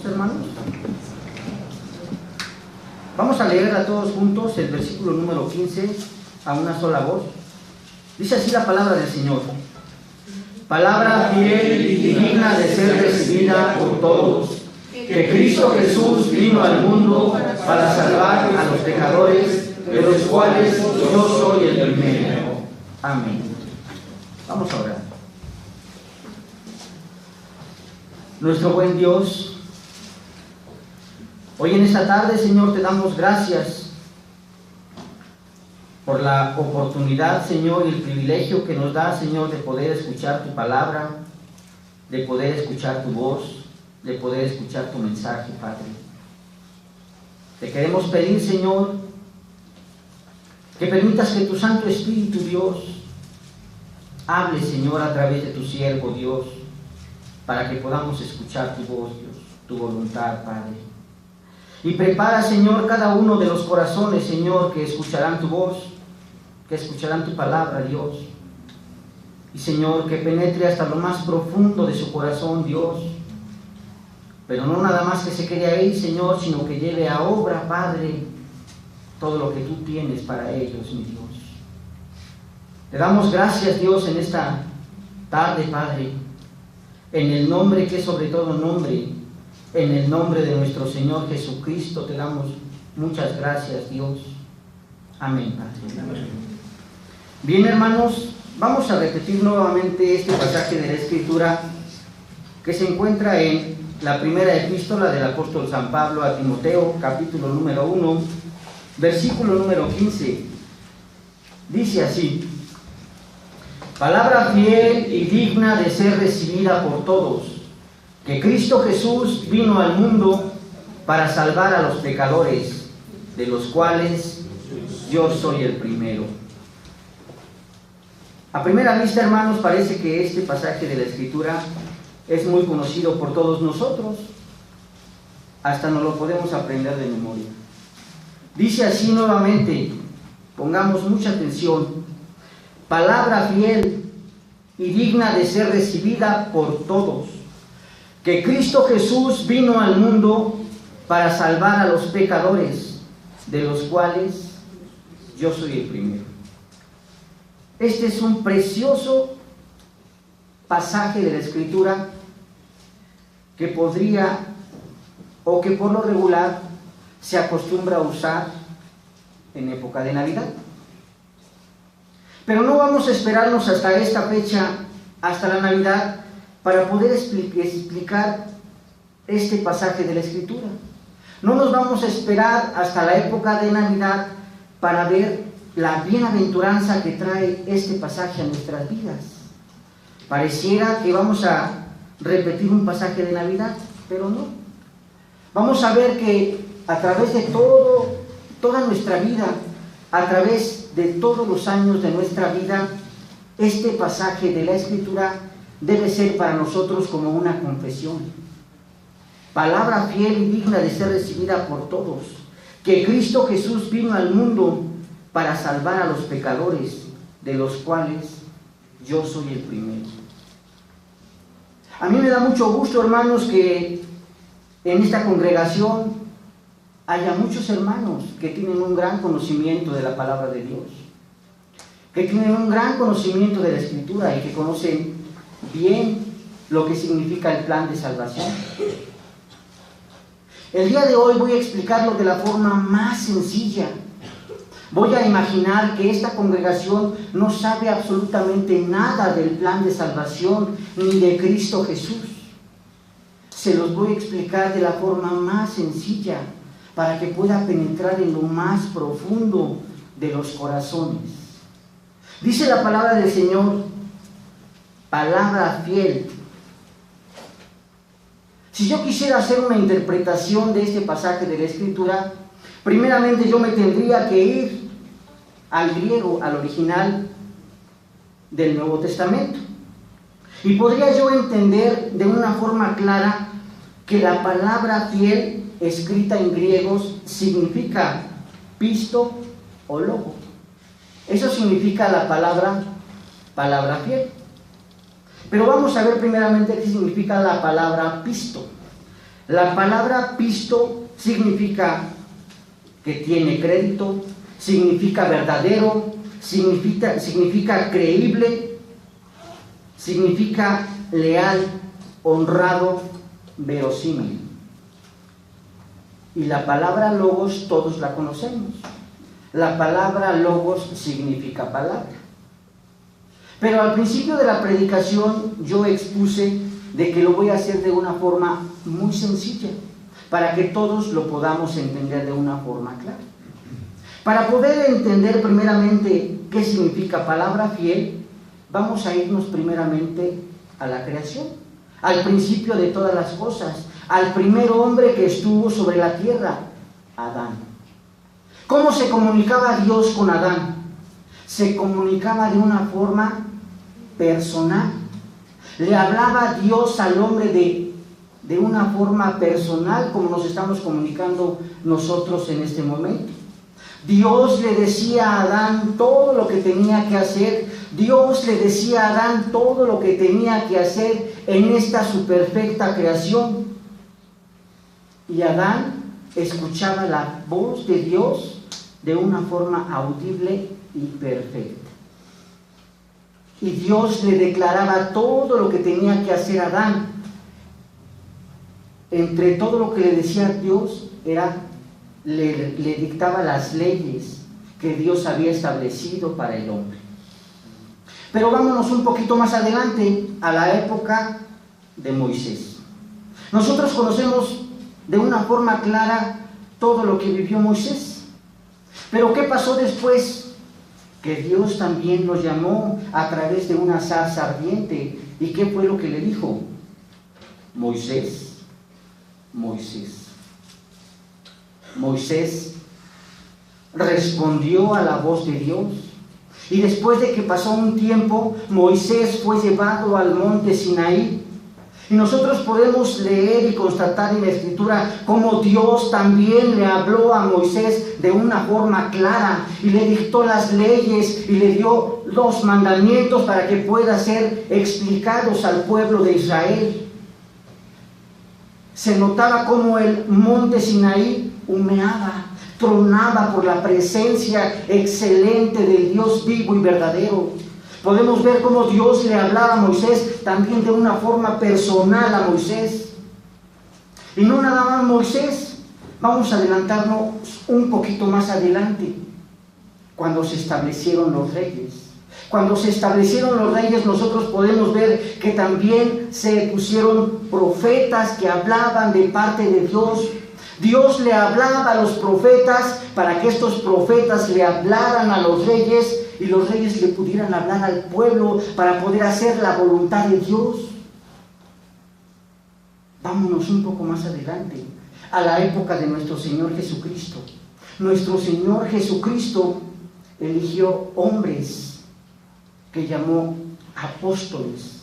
hermanos? Vamos a leer a todos juntos el versículo número 15 a una sola voz. Dice así la palabra del Señor: palabra fiel y digna de ser recibida por todos, que Cristo Jesús vino al mundo para salvar a los pecadores, de los cuales yo soy el primero. Amén. Vamos a orar. Nuestro buen Dios, hoy en esta tarde, Señor, te damos gracias por la oportunidad, Señor, y el privilegio que nos da, Señor, de poder escuchar tu palabra, de poder escuchar tu voz, de poder escuchar tu mensaje, Padre. Te queremos pedir, Señor, que permitas que tu Santo Espíritu, Dios, hable, Señor, a través de tu siervo, Dios, para que podamos escuchar tu voz, Dios, tu voluntad, Padre. Y prepara, Señor, cada uno de los corazones, Señor, que escucharán tu voz, que escucharán tu palabra, Dios. Y, Señor, que penetre hasta lo más profundo de su corazón, Dios. Pero no nada más que se quede ahí, Señor, sino que lleve a obra, Padre, todo lo que tú tienes para ellos, mi Dios. Te damos gracias, Dios, en esta tarde, Padre, en el nombre que es sobre todo nombre, en el nombre de nuestro Señor Jesucristo, te damos muchas gracias, Dios. Amén, Padre. Amén. Bien, hermanos, vamos a repetir nuevamente este pasaje de la Escritura que se encuentra en la primera epístola del apóstol San Pablo a Timoteo, capítulo número 1, versículo número 15. Dice así: palabra fiel y digna de ser recibida por todos, que Cristo Jesús vino al mundo para salvar a los pecadores, de los cuales yo soy el primero. A primera vista, hermanos, parece que este pasaje de la Escritura es muy conocido por todos nosotros, hasta nos lo podemos aprender de memoria. Dice así nuevamente, pongamos mucha atención: palabra fiel y digna de ser recibida por todos, que Cristo Jesús vino al mundo para salvar a los pecadores, de los cuales yo soy el primero. Este es un precioso pasaje de la Escritura que podría, o que por lo regular se acostumbra a usar en época de Navidad. Pero no vamos a esperarnos hasta esta fecha, hasta la Navidad, para poder explicar este pasaje de la Escritura. No nos vamos a esperar hasta la época de Navidad para ver la bienaventuranza que trae este pasaje a nuestras vidas. Pareciera que vamos a repetir un pasaje de Navidad, pero no. Vamos a ver que a través de toda nuestra vida, a través de todos los años de nuestra vida, este pasaje de la Escritura debe ser para nosotros como una confesión. Palabra fiel y digna de ser recibida por todos, que Cristo Jesús vino al mundo para salvar a los pecadores, de los cuales yo soy el primero. A mí me da mucho gusto, hermanos, que en esta congregación haya muchos hermanos que tienen un gran conocimiento de la palabra de Dios, que tienen un gran conocimiento de la Escritura y que conocen bien lo que significa el plan de salvación. El día de hoy voy a explicarlo de la forma más sencilla. Voy a imaginar que esta congregación no sabe absolutamente nada del plan de salvación ni de Cristo Jesús. Se los voy a explicar de la forma más sencilla para que pueda penetrar en lo más profundo de los corazones. Dice la palabra del Señor, palabra fiel. Si yo quisiera hacer una interpretación de este pasaje de la Escritura, primeramente yo me tendría que ir al griego, al original del Nuevo Testamento. Y podría yo entender de una forma clara que la palabra fiel, escrita en griegos, significa pisto o logo. Eso significa la palabra fiel. Pero vamos a ver primeramente qué significa la palabra pisto. La palabra pisto significa que tiene crédito, significa verdadero, significa creíble, significa leal, honrado, verosímil. Y la palabra logos todos la conocemos. La palabra logos significa palabra. Pero al principio de la predicación yo expuse de que lo voy a hacer de una forma muy sencilla, para que todos lo podamos entender de una forma clara. Para poder entender primeramente qué significa palabra fiel, vamos a irnos primeramente a la creación, al principio de todas las cosas, al primer hombre que estuvo sobre la tierra, Adán. ¿Cómo se comunicaba Dios con Adán? Se comunicaba de una forma personal. Le hablaba Dios al hombre de una forma personal, como nos estamos comunicando nosotros en este momento. Dios le decía a Adán todo lo que tenía que hacer. Dios le decía a Adán todo lo que tenía que hacer en esta su perfecta creación. Y Adán escuchaba la voz de Dios de una forma audible y perfecta. Y Dios le declaraba todo lo que tenía que hacer Adán. Entre todo lo que le decía Dios le dictaba las leyes que Dios había establecido para el hombre. Pero vámonos un poquito más adelante, a la época de Moisés. Nosotros conocemos de una forma clara todo lo que vivió Moisés. Pero ¿qué pasó después? Que Dios también nos llamó a través de una zarza ardiente. ¿Y qué fue lo que le dijo? Moisés, Moisés. Moisés respondió a la voz de Dios. Y después de que pasó un tiempo, Moisés fue llevado al monte Sinaí. Y nosotros podemos leer y constatar en la Escritura cómo Dios también le habló a Moisés de una forma clara y le dictó las leyes y le dio los mandamientos para que puedan ser explicados al pueblo de Israel. Se notaba cómo el monte Sinaí humeaba, tronaba por la presencia excelente del Dios vivo y verdadero. Podemos ver cómo Dios le hablaba a Moisés también de una forma personal a Moisés. Y no nada más Moisés, vamos a adelantarnos un poquito más adelante, cuando se establecieron los reyes. Cuando se establecieron los reyes, nosotros podemos ver que también se pusieron profetas que hablaban de parte de Dios. Dios le hablaba a los profetas para que estos profetas le hablaran a los reyes y los reyes le pudieran hablar al pueblo para poder hacer la voluntad de Dios. Vámonos un poco más adelante, a la época de nuestro Señor Jesucristo. Nuestro Señor Jesucristo eligió hombres que llamó apóstoles.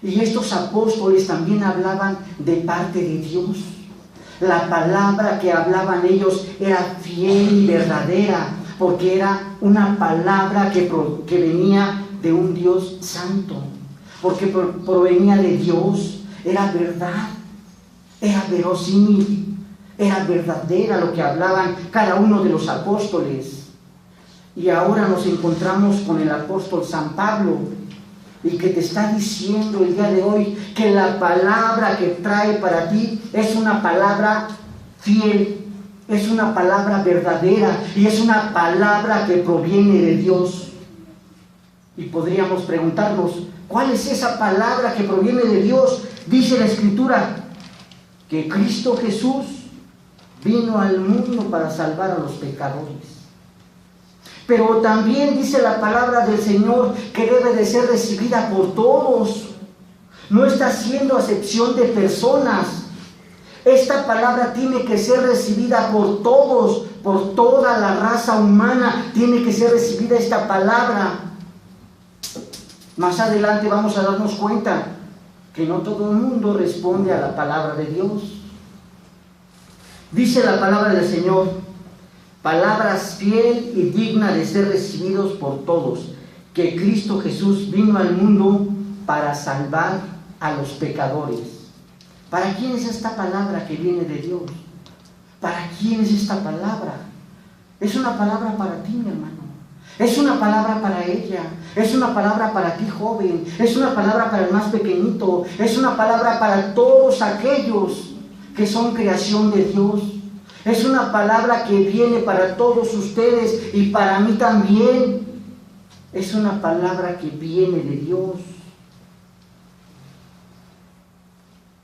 Y estos apóstoles también hablaban de parte de Dios. La palabra que hablaban ellos era fiel y verdadera, porque era una palabra que venía de un Dios santo, porque provenía de Dios, era verdad, era verosímil, era verdadera lo que hablaban cada uno de los apóstoles. Y ahora nos encontramos con el apóstol San Pablo, y que te está diciendo el día de hoy que la palabra que trae para ti es una palabra fiel, es una palabra verdadera y es una palabra que proviene de Dios. Y podríamos preguntarnos, ¿cuál es esa palabra que proviene de Dios? Dice la Escritura que Cristo Jesús vino al mundo para salvar a los pecadores. Pero también dice la palabra del Señor que debe de ser recibida por todos. No está haciendo acepción de personas. Esta palabra tiene que ser recibida por todos, por toda la raza humana. Tiene que ser recibida esta palabra. Más adelante vamos a darnos cuenta que no todo el mundo responde a la palabra de Dios. Dice la palabra del Señor: palabras fiel y digna de ser recibidos por todos, que Cristo Jesús vino al mundo para salvar a los pecadores. ¿Para quién es esta palabra que viene de Dios? ¿Para quién es esta palabra? Es una palabra para ti, mi hermano. Es una palabra para ella. Es una palabra para ti, joven. Es una palabra para el más pequeñito. Es una palabra para todos aquellos que son creación de Dios. Es una palabra que viene para todos ustedes y para mí también. Es una palabra que viene de Dios.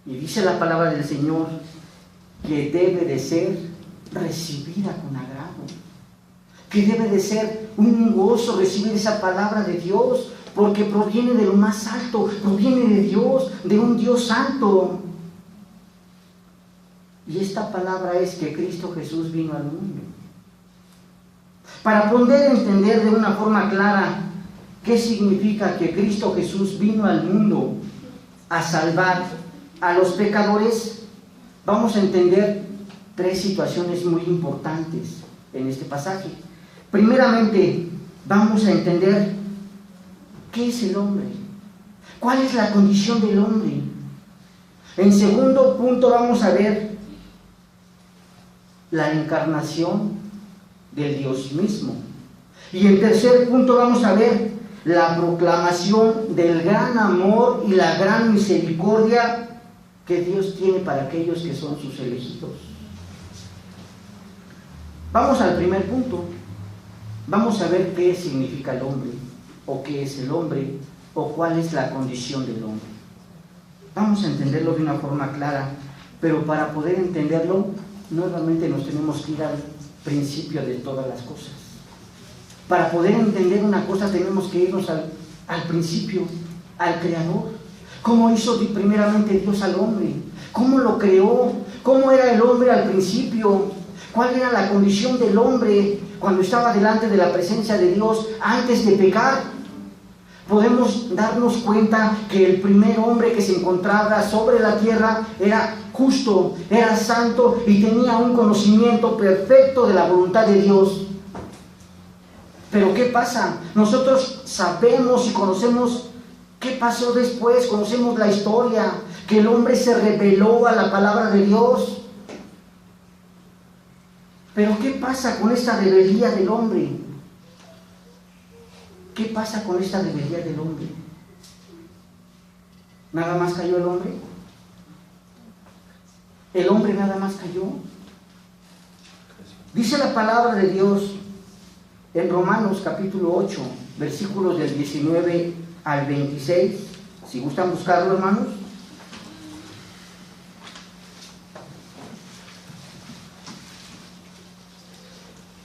Y dice la palabra del Señor que debe de ser recibida con agrado, que debe de ser un gozo recibir esa palabra de Dios, porque proviene de lo más alto, proviene de Dios, de un Dios santo. Y esta palabra es que Cristo Jesús vino al mundo. Para poder entender de una forma clara qué significa que Cristo Jesús vino al mundo a salvar a los pecadores, vamos a entender tres situaciones muy importantes en este pasaje. Primeramente, vamos a entender qué es el hombre, cuál es la condición del hombre. En segundo punto, vamos a ver la encarnación del Dios mismo. Y en tercer punto, vamos a ver la proclamación del gran amor y la gran misericordia que Dios tiene para aquellos que son sus elegidos. Vamos al primer punto. Vamos a ver qué significa el hombre, o qué es el hombre, o cuál es la condición del hombre. Vamos a entenderlo de una forma clara, pero para poder entenderlo, nuevamente nos tenemos que ir al principio de todas las cosas. Para poder entender una cosa tenemos que irnos al principio, al Creador. ¿Cómo hizo primeramente Dios al hombre? ¿Cómo lo creó? ¿Cómo era el hombre al principio? ¿Cuál era la condición del hombre cuando estaba delante de la presencia de Dios antes de pecar? Podemos darnos cuenta que el primer hombre que se encontraba sobre la tierra era justo, era santo y tenía un conocimiento perfecto de la voluntad de Dios. Pero ¿qué pasa? Nosotros sabemos y conocemos qué pasó después, conocemos la historia, que el hombre se rebeló a la palabra de Dios. Pero ¿qué pasa con esta rebeldía del hombre? ¿Qué pasa con esta rebeldía del hombre? ¿Nada más cayó el hombre? ¿El hombre nada más cayó? Dice la palabra de Dios en Romanos capítulo 8, versículos del 19 al 26, si gustan buscarlo, hermanos.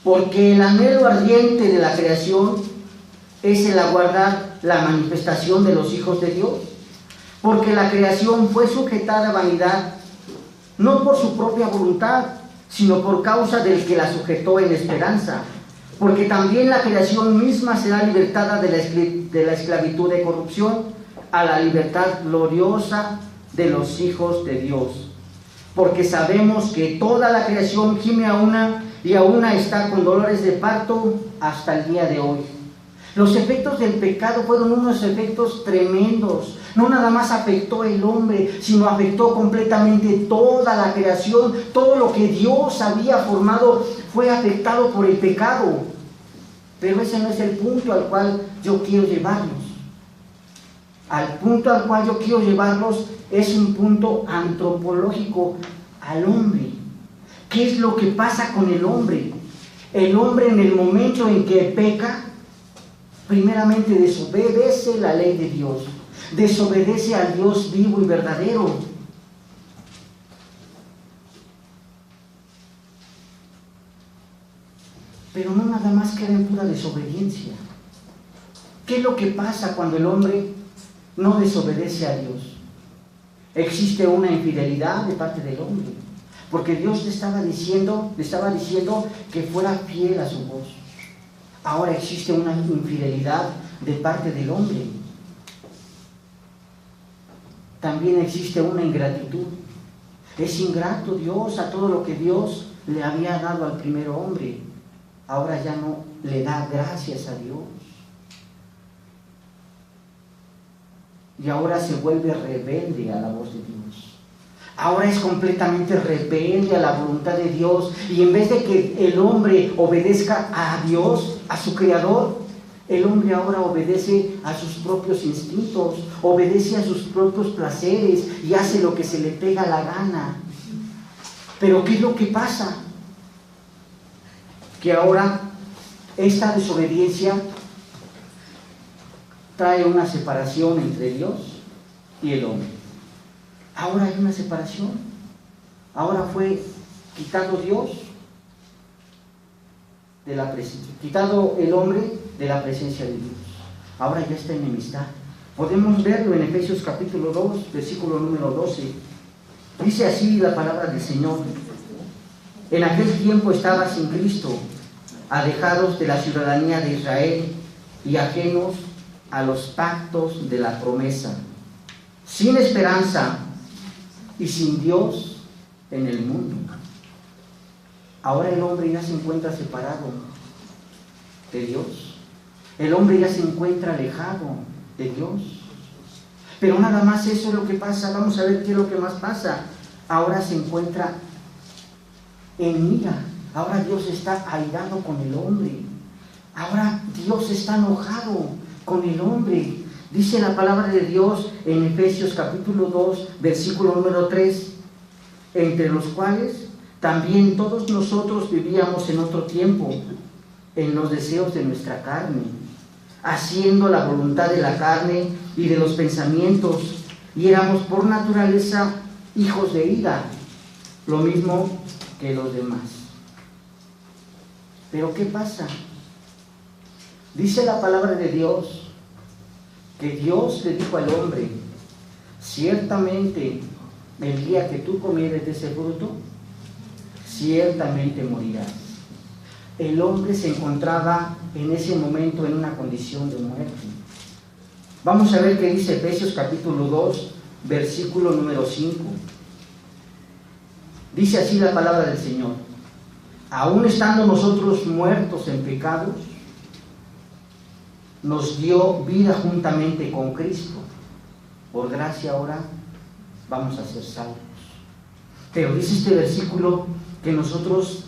Porque el anhelo ardiente de la creación es el aguardar la manifestación de los hijos de Dios, porque la creación fue sujetada a vanidad, no por su propia voluntad, sino por causa del que la sujetó en esperanza, porque también la creación misma será libertada de la esclavitud de corrupción a la libertad gloriosa de los hijos de Dios. Porque sabemos que toda la creación gime a una y a una está con dolores de parto hasta el día de hoy. Los efectos del pecado fueron unos efectos tremendos. No nada más afectó el hombre, sino afectó completamente toda la creación. Todo lo que Dios había formado fue afectado por el pecado. Pero ese no es el punto al cual yo quiero llevarlos. Al punto al cual yo quiero llevarlos es un punto antropológico al hombre. ¿Qué es lo que pasa con el hombre? El hombre, en el momento en que peca, primeramente desobedece la ley de Dios, desobedece al Dios vivo y verdadero. Pero no nada más queda en pura desobediencia. ¿Qué es lo que pasa cuando el hombre no desobedece a Dios? Existe una infidelidad de parte del hombre, porque Dios le estaba diciendo que fuera fiel a su voz. Ahora existe una infidelidad de parte del hombre. También existe una ingratitud. Es ingrato Dios a todo lo que Dios le había dado al primer hombre. Ahora ya no le da gracias a Dios. Y ahora se vuelve rebelde a la voz de Dios. Ahora es completamente rebelde a la voluntad de Dios, y en vez de que el hombre obedezca a Dios, a su Creador, el hombre ahora obedece a sus propios instintos, obedece a sus propios placeres y hace lo que se le pega la gana. Pero ¿qué es lo que pasa? Que ahora esta desobediencia trae una separación entre Dios y el hombre. Ahora hay una separación. Ahora fue quitado Dios de la presencia, quitado el hombre de la presencia de Dios. Ahora ya está enemistad. Podemos verlo en Efesios capítulo 2, versículo número 12. Dice así la palabra del Señor: en aquel tiempo estaba sin Cristo, alejados de la ciudadanía de Israel y ajenos a los pactos de la promesa, sin esperanza y sin Dios en el mundo. Ahora el hombre ya se encuentra separado de Dios. El hombre ya se encuentra alejado de Dios. Pero nada más eso es lo que pasa. Vamos a ver qué es lo que más pasa. Ahora se encuentra en ira. Ahora Dios está airado con el hombre. Ahora Dios está enojado con el hombre. Dice la palabra de Dios en Efesios capítulo 2, versículo número 3, entre los cuales también todos nosotros vivíamos en otro tiempo, en los deseos de nuestra carne, haciendo la voluntad de la carne y de los pensamientos, y éramos por naturaleza hijos de ira, lo mismo que los demás. Pero ¿qué pasa? Dice la palabra de Dios que Dios le dijo al hombre: ciertamente el día que tú comieres de ese fruto, ciertamente morirás. El hombre se encontraba en ese momento en una condición de muerte. Vamos a ver qué dice Efesios capítulo 2, versículo número 5. Dice así la palabra del Señor: aún estando nosotros muertos en pecados, nos dio vida juntamente con Cristo. Por gracia ahora vamos a ser salvos. Pero dice este versículo que nosotros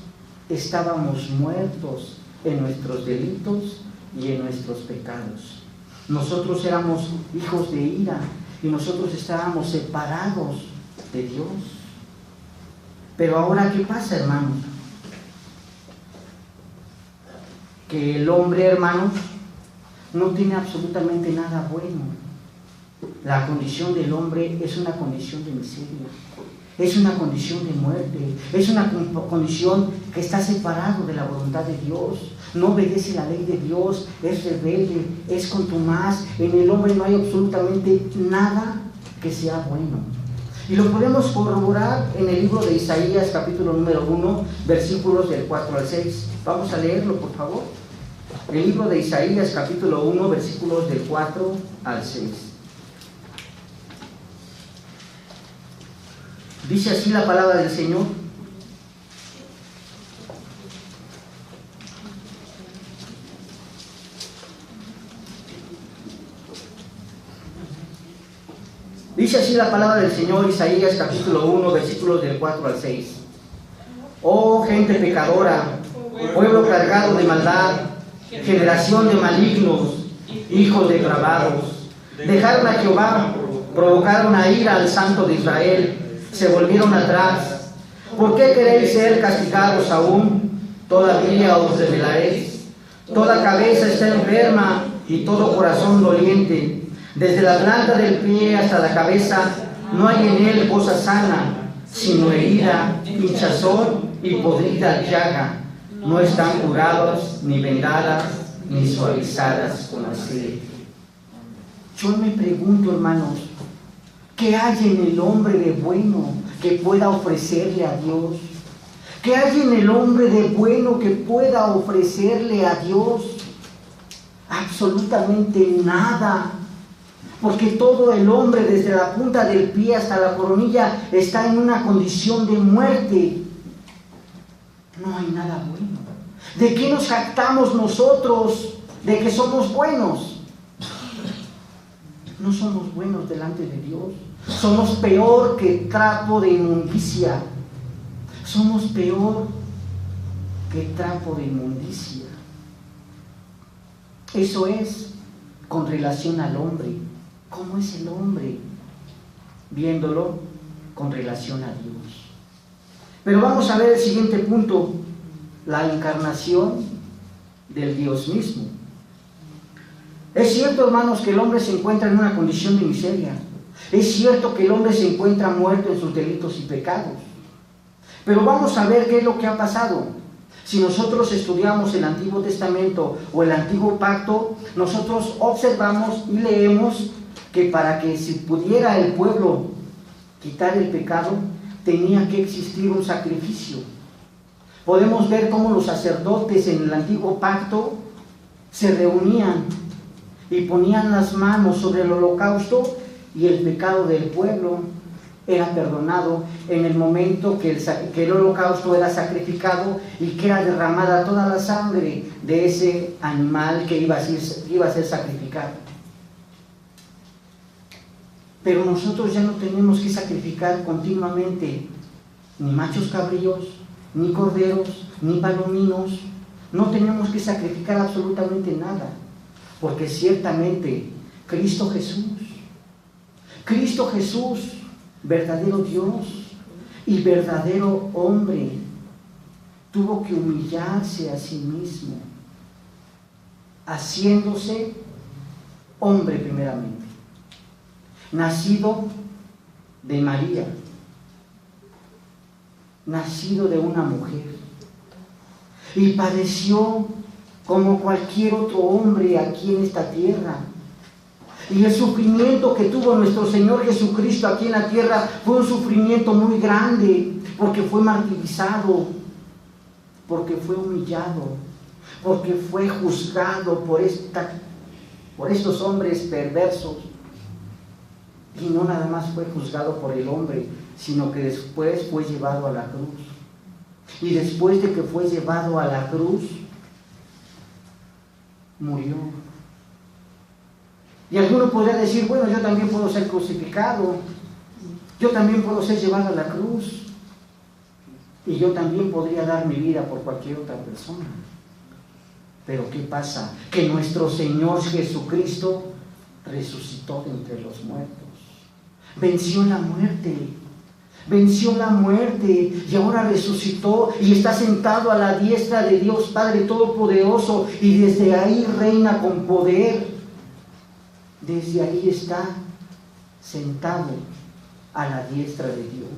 estábamos muertos en nuestros delitos y en nuestros pecados. Nosotros éramos hijos de ira y nosotros estábamos separados de Dios. Pero ahora, ¿qué pasa, hermanos? Que el hombre, hermanos, no tiene absolutamente nada bueno. La condición del hombre es una condición de miseria, es una condición de muerte, es una condición que está separado de la voluntad de Dios, no obedece la ley de Dios, es rebelde, es contumaz. En el hombre no hay absolutamente nada que sea bueno. Y lo podemos corroborar en el libro de Isaías, capítulo número 1, versículos del 4 al 6. Vamos a leerlo, por favor. El libro de Isaías, capítulo 1, versículos del 4 al 6. Dice así la palabra del Señor: dice así la palabra del Señor, Isaías capítulo 1, versículos del 4 al 6. Oh gente pecadora, pueblo cargado de maldad, generación de malignos, hijos depravados, dejaron a Jehová, provocaron a ira al Santo de Israel, se volvieron atrás. ¿Por qué queréis ser castigados aún? Todavía os rebelaréis. Toda cabeza está enferma y todo corazón doliente. Desde la planta del pie hasta la cabeza no hay en él cosa sana, sino herida, hinchazón y podrida llaga. No están curadas, ni vendadas, ni suavizadas con aceite. Yo me pregunto, hermanos, ¿qué hay en el hombre de bueno que pueda ofrecerle a Dios? ¿Qué hay en el hombre de bueno que pueda ofrecerle a Dios? Absolutamente nada. Porque todo el hombre, desde la punta del pie hasta la coronilla, está en una condición de muerte. No hay nada bueno. ¿De qué nos jactamos nosotros? ¿De que somos buenos? No somos buenos delante de Dios. Somos peor que trapo de inmundicia. Somos peor que trapo de inmundicia. Eso es con relación al hombre. ¿Cómo es el hombre? Viéndolo con relación a Dios. Pero vamos a ver el siguiente punto, la encarnación del Dios mismo. Es cierto, hermanos, que el hombre se encuentra en una condición de miseria. Es cierto que el hombre se encuentra muerto en sus delitos y pecados. Pero vamos a ver qué es lo que ha pasado. Si nosotros estudiamos el Antiguo Testamento o el Antiguo Pacto, nosotros observamos y leemos que para que se pudiera el pueblo quitar el pecado, tenía que existir un sacrificio. Podemos ver cómo los sacerdotes en el Antiguo Pacto se reunían y ponían las manos sobre el holocausto y el pecado del pueblo era perdonado en el momento que el holocausto era sacrificado y que era derramada toda la sangre de ese animal que iba a ser sacrificado. Pero nosotros ya no tenemos que sacrificar continuamente ni machos cabríos, ni corderos, ni palominos. No tenemos que sacrificar absolutamente nada, porque ciertamente Cristo Jesús, verdadero Dios y verdadero hombre, tuvo que humillarse a sí mismo, haciéndose hombre primeramente, nacido de María, nacido de una mujer, y padeció como cualquier otro hombre aquí en esta tierra. Y el sufrimiento que tuvo nuestro Señor Jesucristo aquí en la tierra fue un sufrimiento muy grande, porque fue martirizado, porque fue humillado, porque fue juzgado por estos hombres perversos. Y no nada más fue juzgado por el hombre, sino que después fue llevado a la cruz. Y después de que fue llevado a la cruz, murió. Y alguno podría decir, bueno, yo también puedo ser crucificado, yo también puedo ser llevado a la cruz, y yo también podría dar mi vida por cualquier otra persona. Pero ¿qué pasa? Que nuestro Señor Jesucristo resucitó de entre los muertos, venció la muerte y ahora resucitó y está sentado a la diestra de Dios Padre Todopoderoso, y desde ahí reina con poder. Desde ahí está sentado a la diestra de Dios.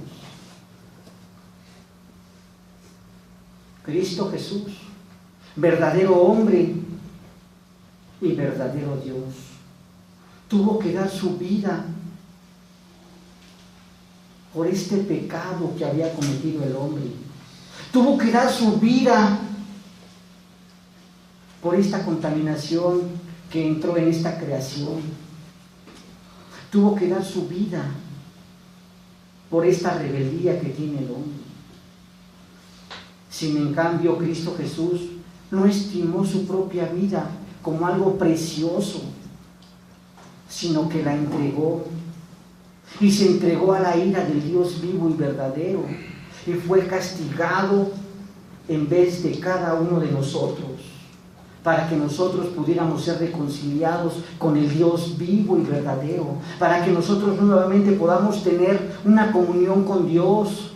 Cristo Jesús, verdadero hombre y verdadero Dios, tuvo que dar su vida por este pecado que había cometido el hombre. Tuvo que dar su vida por esta contaminación que entró en esta creación. Tuvo que dar su vida por esta rebeldía que tiene el hombre. Sin en cambio, Cristo Jesús no estimó su propia vida como algo precioso, sino que la entregó. Y se entregó a la ira del Dios vivo y verdadero, y fue castigado en vez de cada uno de nosotros, para que nosotros pudiéramos ser reconciliados con el Dios vivo y verdadero, para que nosotros nuevamente podamos tener una comunión con Dios,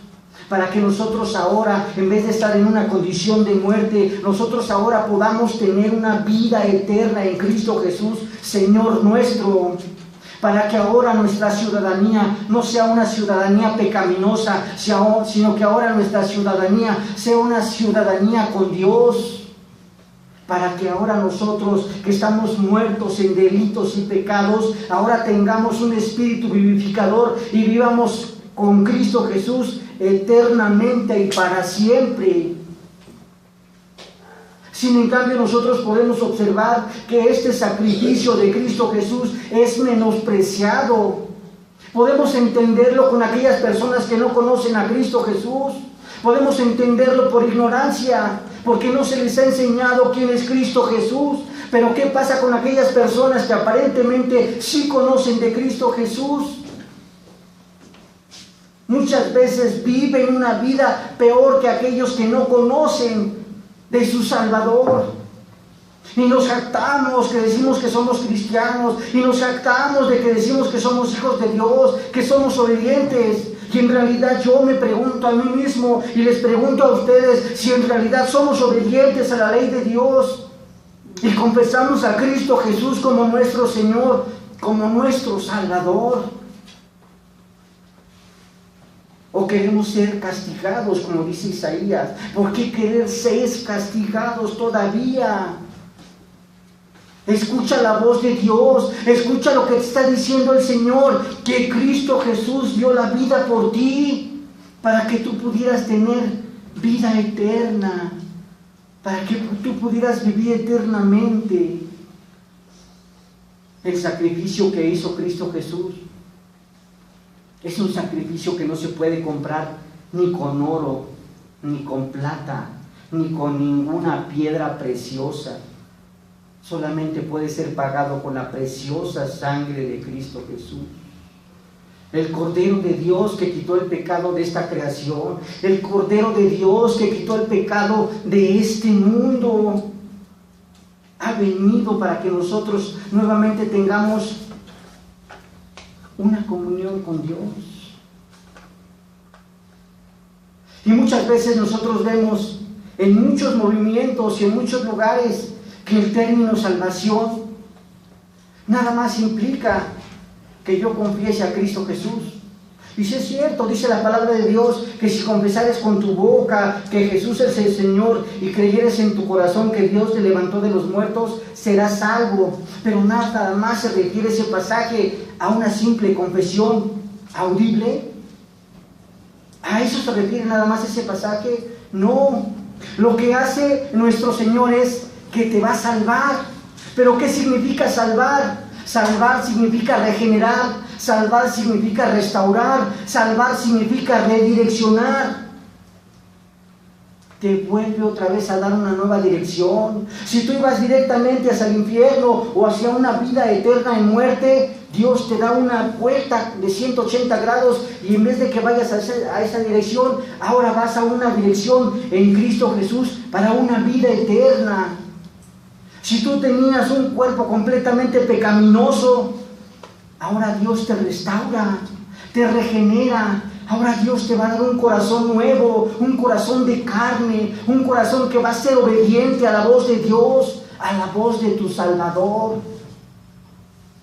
para que nosotros ahora, en vez de estar en una condición de muerte, nosotros ahora podamos tener una vida eterna en Cristo Jesús, Señor nuestro. Para que ahora nuestra ciudadanía no sea una ciudadanía pecaminosa, sino que ahora nuestra ciudadanía sea una ciudadanía con Dios. Para que ahora nosotros, que estamos muertos en delitos y pecados, ahora tengamos un espíritu vivificador y vivamos con Cristo Jesús eternamente y para siempre. Sin en cambio, nosotros podemos observar que este sacrificio de Cristo Jesús es menospreciado. Podemos entenderlo con aquellas personas que no conocen a Cristo Jesús. Podemos entenderlo por ignorancia, porque no se les ha enseñado quién es Cristo Jesús. Pero ¿qué pasa con aquellas personas que aparentemente sí conocen de Cristo Jesús? muchas veces viven una vida peor que aquellos que no conocen de su Salvador. Y nos jactamos que decimos que somos cristianos, y nos jactamos de que decimos que somos hijos de Dios, que somos obedientes. Y en realidad yo me pregunto a mí mismo y les pregunto a ustedes si en realidad somos obedientes a la ley de Dios y confesamos a Cristo Jesús como nuestro Señor, como nuestro Salvador. ¿O queremos ser castigados, como dice Isaías? ¿Por qué querer ser castigados todavía? Escucha la voz de Dios, escucha lo que te está diciendo el Señor, que Cristo Jesús dio la vida por ti, para que tú pudieras tener vida eterna, para que tú pudieras vivir eternamente. El sacrificio que hizo Cristo Jesús es un sacrificio que no se puede comprar ni con oro, ni con plata, ni con ninguna piedra preciosa. Solamente puede ser pagado con la preciosa sangre de Cristo Jesús. El Cordero de Dios que quitó el pecado de esta creación. El Cordero de Dios que quitó el pecado de este mundo. Ha venido para que nosotros nuevamente tengamos una comunión con Dios. Y muchas veces nosotros vemos en muchos movimientos y en muchos lugares que el término salvación nada más implica que yo confiese a Cristo Jesús. Y si es cierto, dice la palabra de Dios, que si confesares con tu boca que Jesús es el Señor y creyeres en tu corazón que Dios te levantó de los muertos, serás salvo. Pero nada más se refiere ese pasaje a una simple confesión audible. ¿A eso se refiere nada más ese pasaje? No. Lo que hace nuestro Señor es que te va a salvar. ¿Pero qué significa salvar? Salvar significa regenerar, salvar significa restaurar, salvar significa redireccionar. Te vuelve otra vez a dar una nueva dirección. Si tú ibas directamente hacia el infierno o hacia una vida eterna en muerte, Dios te da una vuelta de 180 grados y en vez de que vayas a esa dirección, ahora vas a una dirección en Cristo Jesús para una vida eterna. Si tú tenías un cuerpo completamente pecaminoso, ahora Dios te restaura, te regenera. Ahora Dios te va a dar un corazón nuevo, un corazón de carne, un corazón que va a ser obediente a la voz de Dios, a la voz de tu Salvador.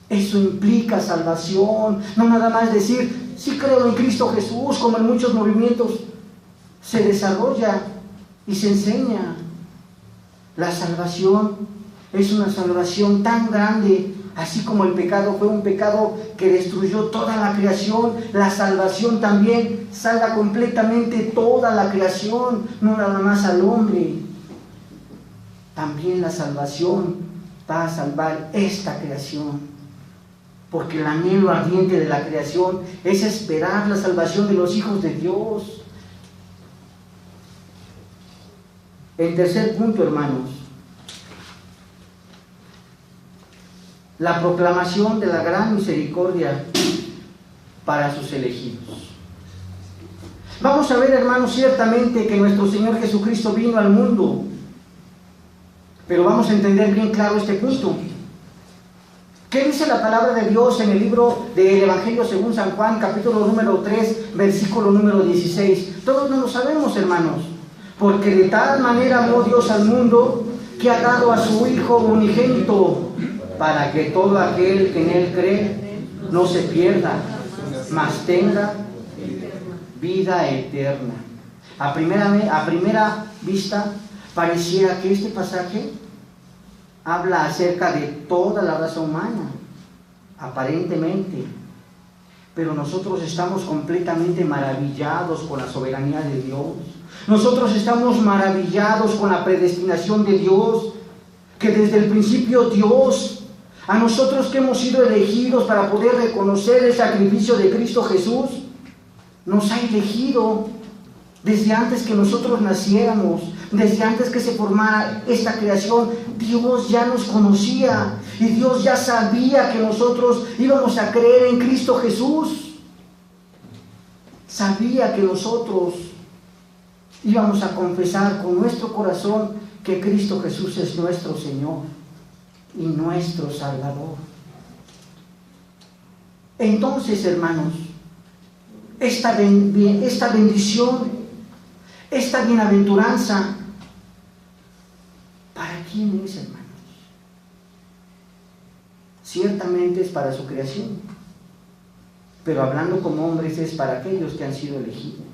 Eso implica salvación, no nada más decir, sí creo en Cristo Jesús, como en muchos movimientos se desarrolla y se enseña. La salvación es una salvación tan grande, así como el pecado fue un pecado que destruyó toda la creación, la salvación también salva completamente toda la creación, no nada más al hombre. También la salvación va a salvar esta creación, porque el anhelo ardiente de la creación es esperar la salvación de los hijos de Dios. El tercer punto, hermanos, la proclamación de la gran misericordia para sus elegidos. Vamos a ver, hermanos, ciertamente que nuestro Señor Jesucristo vino al mundo, pero vamos a entender bien claro este punto. ¿Qué dice la palabra de Dios en el libro del Evangelio según San Juan, capítulo número 3, versículo número 16? Todos no lo sabemos, hermanos. Porque de tal manera amó Dios al mundo que ha dado a su Hijo unigénito, para que todo aquel que en Él cree no se pierda, mas tenga vida eterna. A primera vista, pareciera que este pasaje habla acerca de toda la raza humana, aparentemente, pero nosotros estamos completamente maravillados con la soberanía de Dios. Nosotros estamos maravillados con la predestinación de Dios, que desde el principio Dios, a nosotros que hemos sido elegidos para poder reconocer el sacrificio de Cristo Jesús, nos ha elegido desde antes que nosotros naciéramos, desde antes que se formara esta creación. Dios ya nos conocía y Dios ya sabía que nosotros íbamos a creer en Cristo Jesús. sabía que nosotros íbamos a confesar con nuestro corazón que Cristo Jesús es nuestro Señor y nuestro Salvador. Entonces, hermanos, esta bendición, esta bienaventuranza, ¿para quién es, hermanos? Ciertamente es para su creación, pero hablando como hombres es para aquellos que han sido elegidos.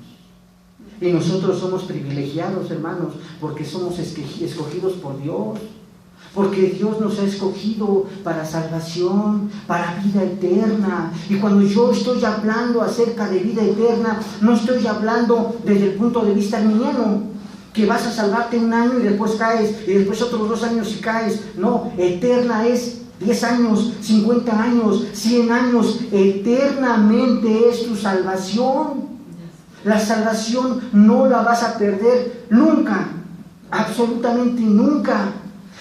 Y nosotros somos privilegiados, hermanos, porque somos escogidos por Dios, porque Dios nos ha escogido para salvación, para vida eterna. Y cuando yo estoy hablando acerca de vida eterna, no estoy hablando desde el punto de vista arminiano, que vas a salvarte un año y después caes, y después otros 2 años y caes. No, eterna es 10 años, 50 años, 100 años, eternamente es tu salvación. La salvación no la vas a perder nunca, absolutamente nunca.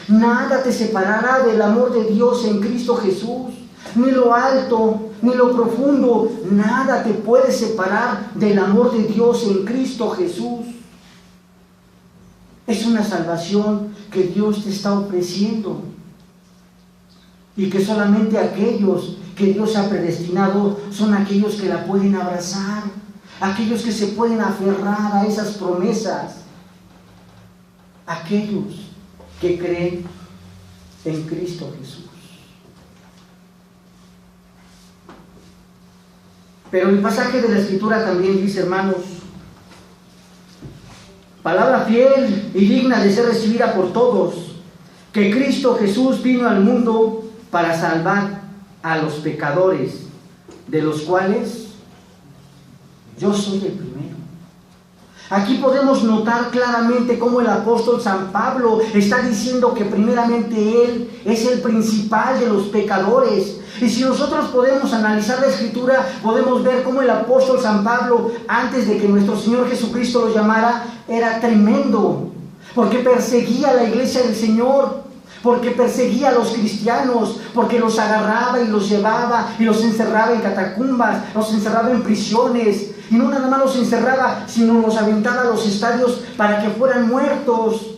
Nada te separará del amor de Dios en Cristo Jesús, ni lo alto, ni lo profundo, nada te puede separar del amor de Dios en Cristo Jesús. Es una salvación que Dios te está ofreciendo y que solamente aquellos que Dios ha predestinado son aquellos que la pueden abrazar, aquellos que se pueden aferrar a esas promesas, aquellos que creen en Cristo Jesús. Pero el pasaje de la Escritura también dice, hermanos, palabra fiel y digna de ser recibida por todos, que Cristo Jesús vino al mundo para salvar a los pecadores, de los cuales yo soy el primero. Aquí podemos notar claramente cómo el apóstol San Pablo está diciendo que primeramente él es el principal de los pecadores. Y si nosotros podemos analizar la Escritura, podemos ver cómo el apóstol San Pablo, antes de que nuestro Señor Jesucristo lo llamara, era tremendo, porque perseguía a la iglesia del Señor, porque perseguía a los cristianos, porque los agarraba y los llevaba y los encerraba en catacumbas, los encerraba en prisiones. Y no nada más los encerraba, sino los aventaba a los estadios para que fueran muertos.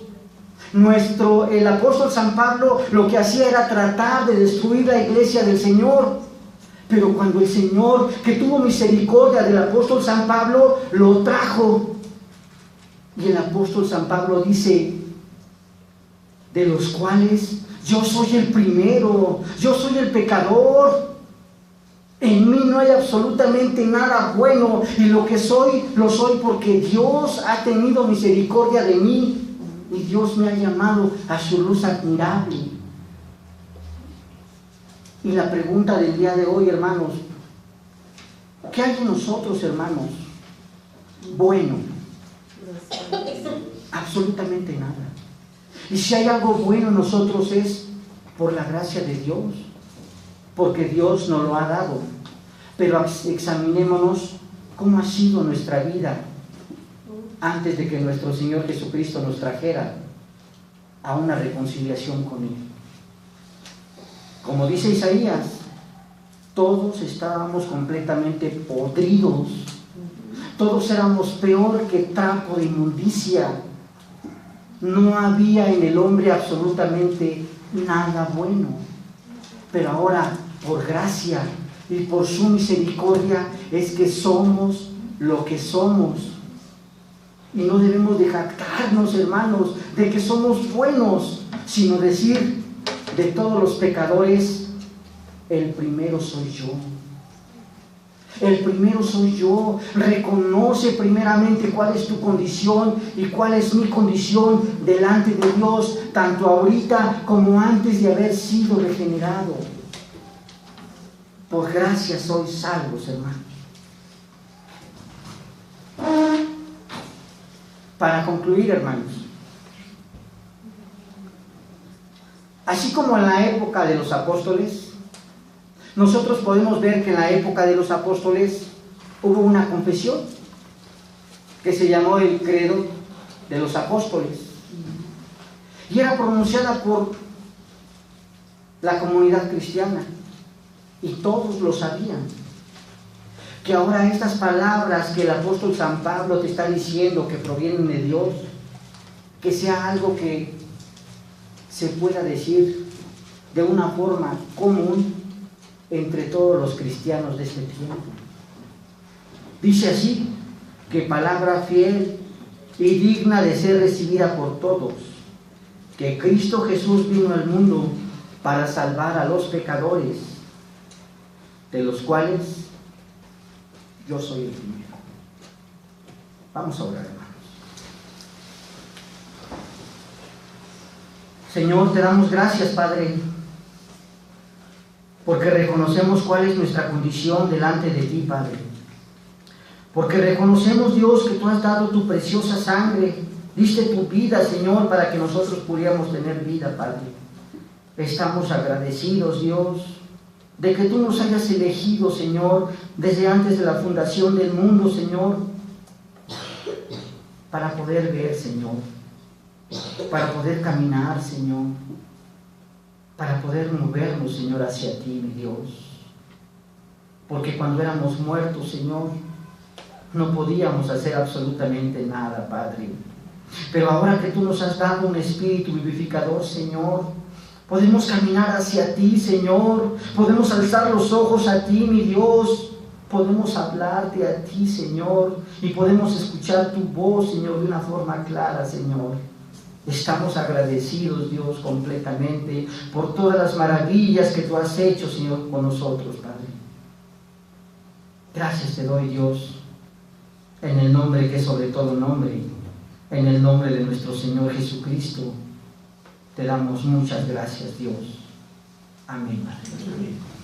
El apóstol San Pablo lo que hacía era tratar de destruir la iglesia del Señor. Pero cuando el Señor, que tuvo misericordia del apóstol San Pablo, lo trajo. Y el apóstol San Pablo dice, de los cuales yo soy el primero, yo soy el pecador. En mí no hay absolutamente nada bueno, y lo que soy, lo soy porque Dios ha tenido misericordia de mí y Dios me ha llamado a su luz admirable. Y la pregunta del día de hoy, hermanos, ¿qué hay en nosotros, hermanos? Bueno, absolutamente nada. Y si hay algo bueno en nosotros es por la gracia de Dios, porque Dios nos lo ha dado. Pero examinémonos cómo ha sido nuestra vida antes de que nuestro Señor Jesucristo nos trajera a una reconciliación con Él. Como dice Isaías, todos estábamos completamente podridos, todos éramos peor que trapo de inmundicia. No había en el hombre absolutamente nada bueno. Pero ahora, por gracia y por su misericordia, es que somos lo que somos. Y no debemos de jactarnos, hermanos, de que somos buenos, sino decir, de todos los pecadores, el primero soy yo. El primero soy yo. Reconoce primeramente cuál es tu condición y cuál es mi condición delante de Dios, tanto ahorita como antes de haber sido regenerado. Por gracia sois salvos, hermanos. Para concluir, hermanos, así como en la época de los apóstoles, nosotros podemos ver que en la época de los apóstoles hubo una confesión que se llamó el credo de los apóstoles y era pronunciada por la comunidad cristiana y todos lo sabían. que ahora estas palabras que el apóstol San Pablo te está diciendo que provienen de Dios, que sea algo que se pueda decir de una forma común entre todos los cristianos de este tiempo. Dice así, que palabra fiel y digna de ser recibida por todos, que Cristo Jesús vino al mundo para salvar a los pecadores, de los cuales yo soy el primero. Vamos a orar, hermanos. Señor, te damos gracias, Padre, porque reconocemos cuál es nuestra condición delante de ti, Padre. Porque reconocemos, Dios, que tú has dado tu preciosa sangre, diste tu vida, Señor, para que nosotros pudiéramos tener vida, Padre. Estamos agradecidos, Dios, de que tú nos hayas elegido, Señor, desde antes de la fundación del mundo, Señor, para poder ver, Señor, para poder caminar, Señor, para poder movernos, Señor, hacia ti, mi Dios. Porque cuando éramos muertos, Señor, no podíamos hacer absolutamente nada, Padre. Pero ahora que tú nos has dado un espíritu vivificador, Señor, podemos caminar hacia ti, Señor. Podemos alzar los ojos a ti, mi Dios. Podemos hablarte a ti, Señor. Y podemos escuchar tu voz, Señor, de una forma clara, Señor. Estamos agradecidos, Dios, completamente por todas las maravillas que tú has hecho, Señor, con nosotros, Padre. Gracias te doy, Dios, en el nombre que es sobre todo nombre, en el nombre de nuestro Señor Jesucristo. Te damos muchas gracias, Dios. Amén. Padre.